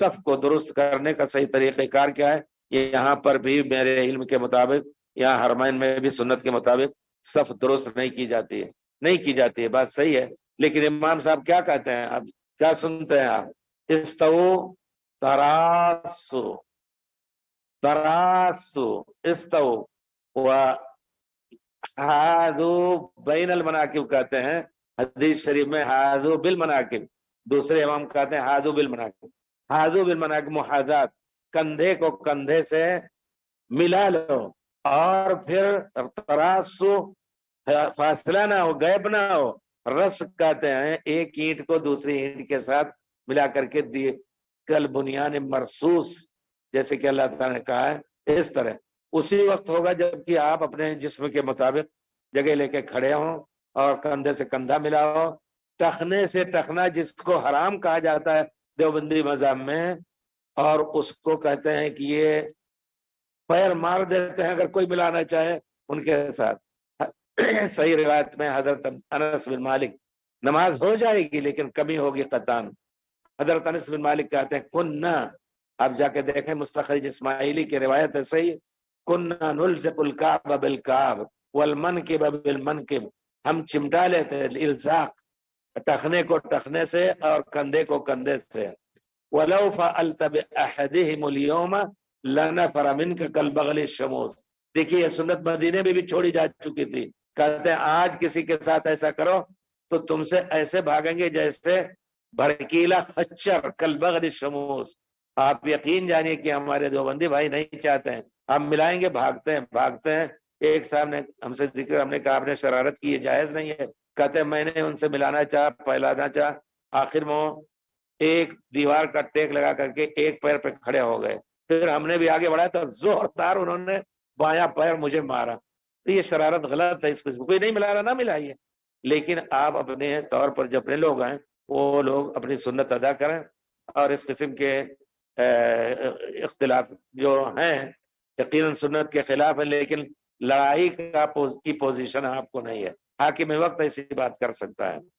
صف کو درست کرنے کا صحیح طریقہ کار کیا ہے؟ یہاں پر بھی میرے علم کے مطابق یہاں حرمین میں بھی سنت کے مطابق صف درست نہیں کی جاتی ہے، نہیں کی جاتی ہے، بات صحیح ہے، لیکن امام صاحب کیا کہتے ہیں؟ آپ کیا سنتے ہیں؟ آپ استو تراسو، تراسو استو و ہادو بین المناکب کہتے ہیں حدیث شریف میں، ہادو بالمناکب، دوسرے امام کہتے ہیں ہادو بالمناکب، ہادو بالمناکب محاذات، کندھے کو کندھے سے ملا لو، اور پھر تراسو فاصلہ نہ ہو، گیپ نہ ہو، رس کہتے ہیں ایک اینٹ کو دوسری اینٹ کے ساتھ ملا کر کے دیے کل بنیان مرصوص، جیسے کہ اللہ تعالیٰ نے کہا ہے اس طرح اسی وقت ہوگا جب کہ آپ اپنے جسم کے مطابق جگہ لے کے کھڑے ہوں اور کندھے سے کندھا ملا ہو۔ ٹخنے سے ٹخنا جس کو حرام کہا جاتا ہے دیوبندی مذہب میں، اور اس کو کہتے ہیں کہ یہ پیر مار دیتے ہیں اگر کوئی ملانا چاہے ان کے ساتھ۔ صحیح روایت میں حضرت انس بن مالک، نماز ہو جائے گی لیکن کمی ہوگی قطان، حضرت انس بن مالک کہتے ہیں کننا، آپ جا کے دیکھیں مستخرج اسماعیلی کی روایت ہے صحیح، کننا نلزق الکعب بالکعب والمنکب بالمنکب، ہم چمٹا لیتے الزاق، ٹخنے کو ٹخنے سے اور کندھے کو کندھے سے۔ وَلَوْ فَعَلْتَ بِأَحَدِهِمُ الْيَوْمَ لَنَفَرَ مِنْكَ كَالْبَغْلِ الشَّمُوسِ، دیکھیے یہ سنت مدینے میں بھی چھوڑی جا چکی تھی، کہتے ہیں آج کسی کے ساتھ ایسا کرو تو تم سے ایسے بھاگیں گے جیسے بھڑکیلا خچر، کالبغل الشموس۔ آپ یقین جانیے کہ ہمارے دیوبندی بھائی نہیں چاہتے ہیں، ہم ملائیں گے بھاگتے ہیں بھاگتے ہیں۔ ایک صاحب نے ہم سے ذکر، ہم نے کہا آپ نے شرارت کی، یہ جائز نہیں ہے، کہتے ہیں میں نے ان سے ملانا چاہا، پہلانا چاہا، آخر میں ایک دیوار کا ٹیک لگا کر کے ایک پیر پہ کھڑے ہو گئے، پھر ہم نے بھی آگے بڑھایا تو زوردار انہوں نے بایاں پیر مجھے مارا۔ تو یہ شرارت غلط ہے، اس قسم کوئی نہیں ملا رہا نہ ملائیے، لیکن آپ اپنے طور پر جو اپنے لوگ ہیں وہ لوگ اپنی سنت ادا کریں، اور اس قسم کے اختلاف جو ہیں یقیناً سنت کے خلاف ہے، لیکن لڑائی کی پوزیشن آپ کو نہیں ہے، حاکم وقت ایسی بات کر سکتا ہے۔